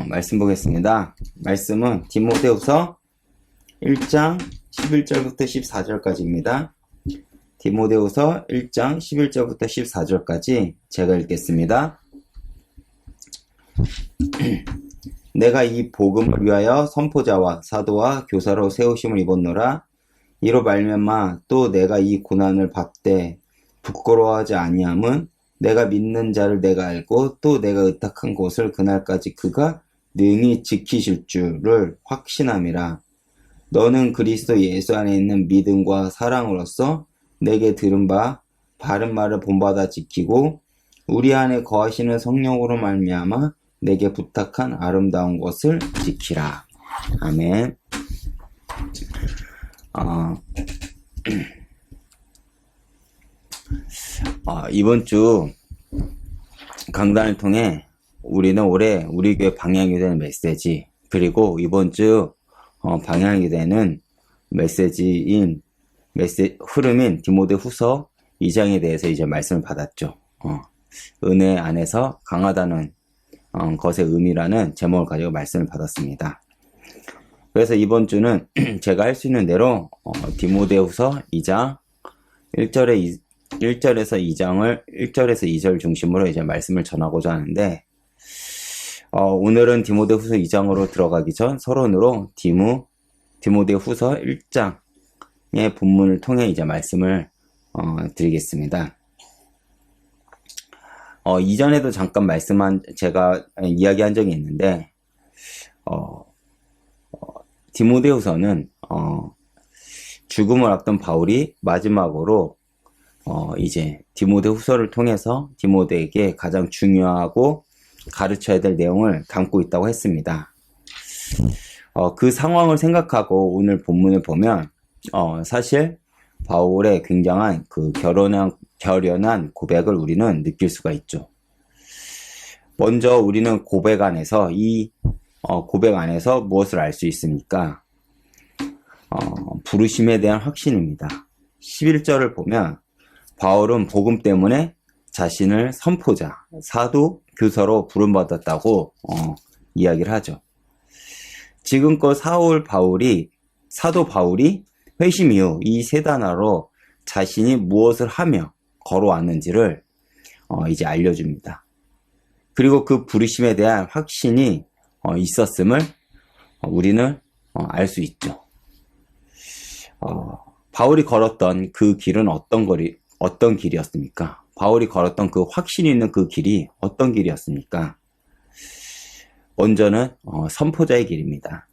말씀 보겠습니다. 말씀은 디모데후서 1장 11절부터 14절까지입니다. 디모데후서 1장 11절부터 14절까지 제가 읽겠습니다. 내가 이 복음을 위하여 선포자와 사도와 교사로 세우심을 입었노라. 이로 말미암아 또 내가 이 고난을 받되 부끄러워하지 아니함은 내가 믿는 자를 내가 알고 또 내가 의탁한 곳을 그날까지 그가 능히 지키실 줄을 확신함이라. 너는 그리스도 예수 안에 있는 믿음과 사랑으로서 내게 들은 바 바른 말을 본받아 지키고 우리 안에 거하시는 성령으로 말미암아 내게 부탁한 아름다운 것을 지키라. 아멘. 이번 주 강단을 통해 우리는 올해 우리 교회 방향이 되는 메시지, 그리고 이번 주 방향이 되는 흐름인 디모데후서 2장에 대해서 이제 말씀을 받았죠. 은혜 안에서 강하다는 것의 의미라는 제목을 가지고 말씀을 받았습니다. 그래서 이번 주는 제가 할 수 있는 대로 디모데후서 2장 1절에서 2절 중심으로 이제 말씀을 전하고자 하는데, 오늘은 디모데후서 2장으로 들어가기 전 서론으로 디모데후서 1장의 본문을 통해 이제 말씀을 드리겠습니다. 이전에도 잠깐 제가 이야기한 적이 있는데, 디모데후서는 죽음을 앞둔 바울이 마지막으로 이제 디모데후서를 통해서 디모데에게 가장 중요하고 가르쳐야 될 내용을 담고 있다고 했습니다. 그 상황을 생각하고 오늘 본문을 보면 사실 바울의 굉장한 그 결연한 고백을 우리는 느낄 수가 있죠. 먼저 우리는 고백 안에서 무엇을 알 수 있습니까? 부르심에 대한 확신입니다. 11절을 보면 바울은 복음 때문에 자신을 선포자, 사도, 교사로 부름받았다고 이야기를 하죠. 지금껏 사도 바울이 회심 이후 이 세 단어로 자신이 무엇을 하며 걸어왔는지를 이제 알려줍니다. 그리고 그 부르심에 대한 확신이 있었음을 우리는 알 수 있죠. 바울이 걸었던 그 길은 어떤 길이었습니까? 바울이 걸었던 그 확신이 있는 그 길이 어떤 길이었습니까? 먼저는 선포자의 길입니다.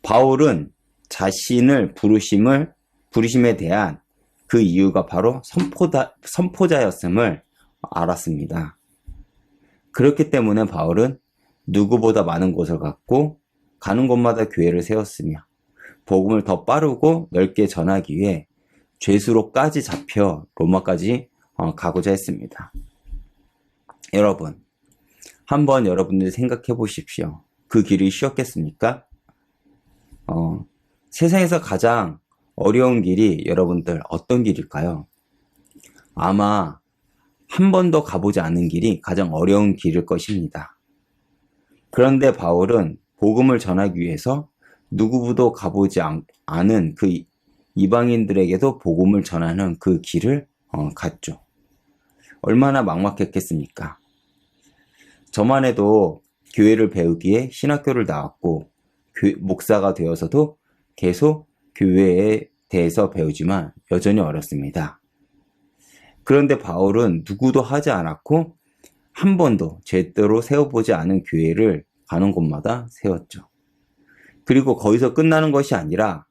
바울은 자신을 부르심에 대한 그 이유가 바로 선포자였음을 알았습니다. 그렇기 때문에 바울은 누구보다 많은 곳을 갔고 가는 곳마다 교회를 세웠으며 복음을 더 빠르고 넓게 전하기 위해 죄수로까지 잡혀 로마까지 가고자 했습니다. 여러분, 한번 여러분들이 생각해 보십시오. 그 길이 쉬웠겠습니까? 세상에서 가장 어려운 길이 여러분들 어떤 길일까요? 아마 한 번도 가보지 않은 길이 가장 어려운 길일 것입니다. 그런데 바울은 복음을 전하기 위해서 누구도 가보지 않은 그 이방인들에게도 복음을 전하는 그 길을 갔죠. 얼마나 막막했겠습니까? 저만 해도 교회를 배우기에 신학교를 나왔고 목사가 되어서도 계속 교회에 대해서 배우지만 여전히 어렵습니다. 그런데 바울은 누구도 하지 않았고 한 번도 제대로 세워보지 않은 교회를 가는 곳마다 세웠죠. 그리고 거기서 끝나는 것이 아니라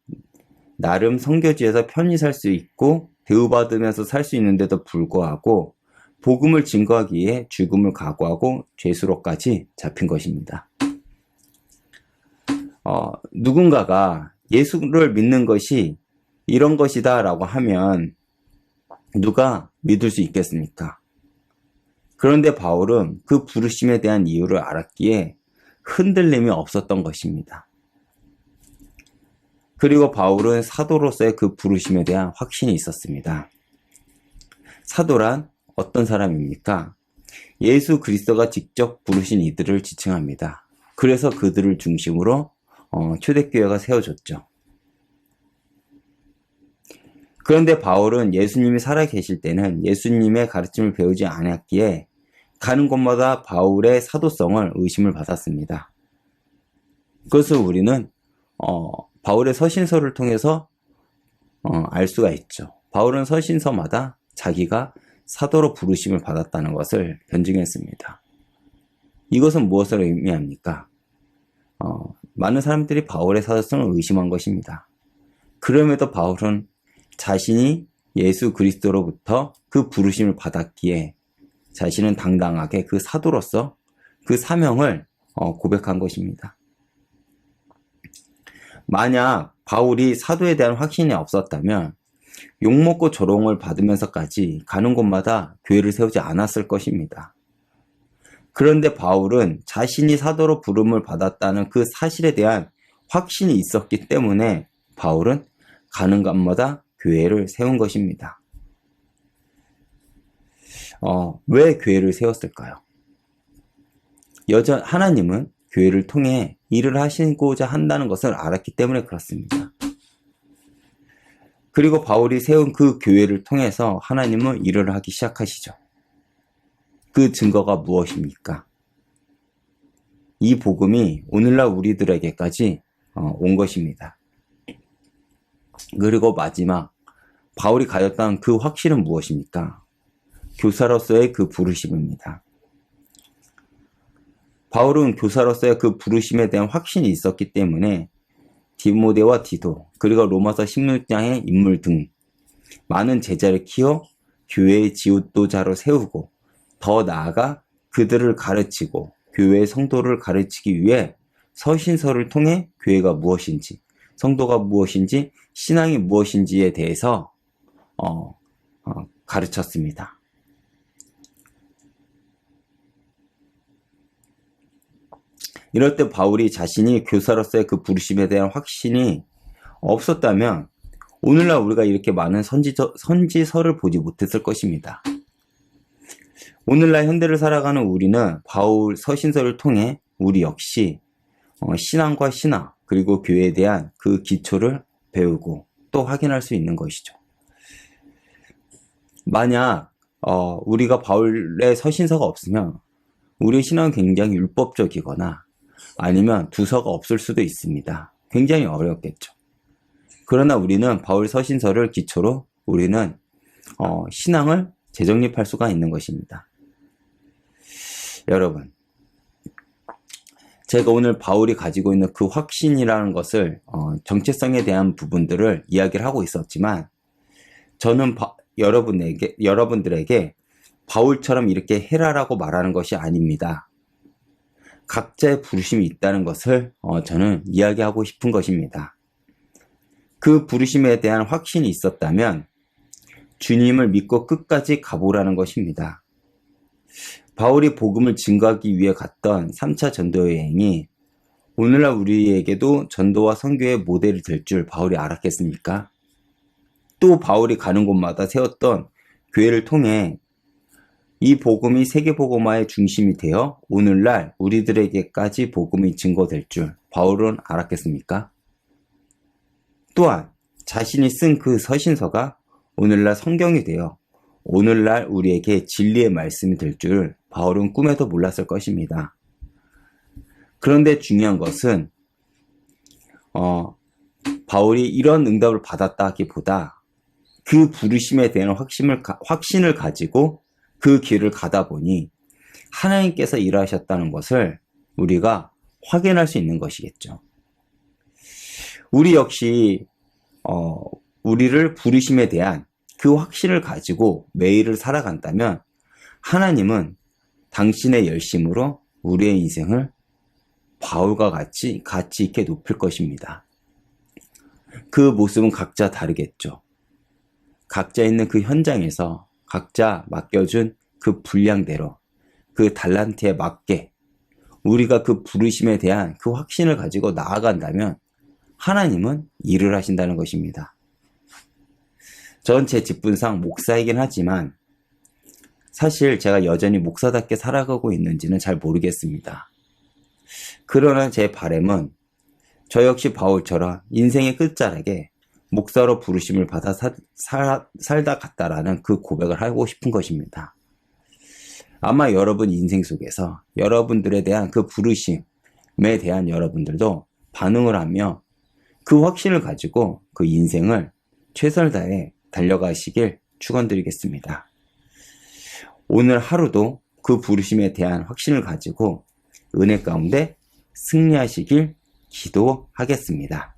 나름 선교지에서 편히 살 수 있고 대우받으면서 살 수 있는데도 불구하고 복음을 증거하기 위해 죽음을 각오하고 죄수로까지 잡힌 것입니다. 누군가가 예수를 믿는 것이 이런 것이다 라고 하면 누가 믿을 수 있겠습니까? 그런데 바울은 그 부르심에 대한 이유를 알았기에 흔들림이 없었던 것입니다. 그리고 바울은 사도로서의 그 부르심에 대한 확신이 있었습니다. 사도란 어떤 사람입니까? 예수 그리스도가 직접 부르신 이들을 지칭합니다. 그래서 그들을 중심으로 초대교회가 세워졌죠. 그런데 바울은 예수님이 살아계실 때는 예수님의 가르침을 배우지 않았기에 가는 곳마다 바울의 사도성을 의심을 받았습니다. 그것을 우리는 바울의 서신서를 통해서 알 수가 있죠. 바울은 서신서마다 자기가 사도로 부르심을 받았다는 것을 변증했습니다. 이것은 무엇을 의미합니까? 많은 사람들이 바울의 사도성을 의심한 것입니다. 그럼에도 바울은 자신이 예수 그리스도로부터 그 부르심을 받았기에 자신은 당당하게 그 사도로서 그 사명을 고백한 것입니다. 만약 바울이 사도에 대한 확신이 없었다면 욕먹고 조롱을 받으면서까지 가는 곳마다 교회를 세우지 않았을 것입니다. 그런데 바울은 자신이 사도로 부름을 받았다는 그 사실에 대한 확신이 있었기 때문에 바울은 가는 곳마다 교회를 세운 것입니다. 왜 교회를 세웠을까요? 하나님은 교회를 통해 일을 하시고자 한다는 것을 알았기 때문에 그렇습니다. 그리고 바울이 세운 그 교회를 통해서 하나님은 일을 하기 시작하시죠. 그 증거가 무엇입니까? 이 복음이 오늘날 우리들에게까지 온 것입니다. 그리고 마지막, 바울이 가졌던 그 확신은 무엇입니까? 교사로서의 그 부르심입니다. 바울은 교사로서의 그 부르심에 대한 확신이 있었기 때문에 디모데와 디도, 그리고 로마서 16장의 인물 등 많은 제자를 키워 교회의 지도자로 세우고 더 나아가 그들을 가르치고 교회의 성도를 가르치기 위해 서신서를 통해 교회가 무엇인지, 성도가 무엇인지, 신앙이 무엇인지에 대해서 가르쳤습니다. 이럴 때 바울이 자신이 교사로서의 그 부르심에 대한 확신이 없었다면 오늘날 우리가 이렇게 많은 선지서를 보지 못했을 것입니다. 오늘날 현대를 살아가는 우리는 바울 서신서를 통해 우리 역시 신앙과 신학 그리고 교회에 대한 그 기초를 배우고 또 확인할 수 있는 것이죠. 만약 우리가 바울의 서신서가 없으면 우리의 신앙은 굉장히 율법적이거나 아니면 두서가 없을 수도 있습니다. 굉장히 어렵겠죠. 그러나 우리는 바울 서신서를 기초로 우리는 신앙을 재정립할 수가 있는 것입니다. 여러분, 제가 오늘 바울이 가지고 있는 그 확신이라는 것을 정체성에 대한 부분들을 이야기를 하고 있었지만 저는 여러분들에게 바울처럼 이렇게 해라라고 말하는 것이 아닙니다. 각자의 부르심이 있다는 것을 저는 이야기하고 싶은 것입니다. 그 부르심에 대한 확신이 있었다면 주님을 믿고 끝까지 가보라는 것입니다. 바울이 복음을 증거하기 위해 갔던 3차 전도 여행이 오늘날 우리에게도 전도와 선교의 모델이 될 줄 바울이 알았겠습니까? 또 바울이 가는 곳마다 세웠던 교회를 통해 이 복음이 세계복음화의 중심이 되어 오늘날 우리들에게까지 복음이 증거될 줄 바울은 알았겠습니까? 또한 자신이 쓴 그 서신서가 오늘날 성경이 되어 오늘날 우리에게 진리의 말씀이 될 줄 바울은 꿈에도 몰랐을 것입니다. 그런데 중요한 것은 바울이 이런 응답을 받았다기보다 그 부르심에 대한 확신을 가지고 그 길을 가다 보니 하나님께서 일하셨다는 것을 우리가 확인할 수 있는 것이겠죠. 우리 역시 우리를 부르심에 대한 그 확신을 가지고 매일을 살아간다면 하나님은 당신의 열심으로 우리의 인생을 바울과 같이 있게 높일 것입니다. 그 모습은 각자 다르겠죠. 각자 있는 그 현장에서 각자 맡겨준 그 분량대로 그 달란트에 맞게 우리가 그 부르심에 대한 그 확신을 가지고 나아간다면 하나님은 일을 하신다는 것입니다. 전 제 직분상 목사이긴 하지만 사실 제가 여전히 목사답게 살아가고 있는지는 잘 모르겠습니다. 그러나 제 바람은 저 역시 바울처럼 인생의 끝자락에 목사로 부르심을 받아 살다 갔다라는 그 고백을 하고 싶은 것입니다. 아마 여러분 인생 속에서 여러분들에 대한 그 부르심에 대한 여러분들도 반응을 하며 그 확신을 가지고 그 인생을 최선을 다해 달려가시길 축원드리겠습니다. 오늘 하루도 그 부르심에 대한 확신을 가지고 은혜 가운데 승리하시길 기도하겠습니다.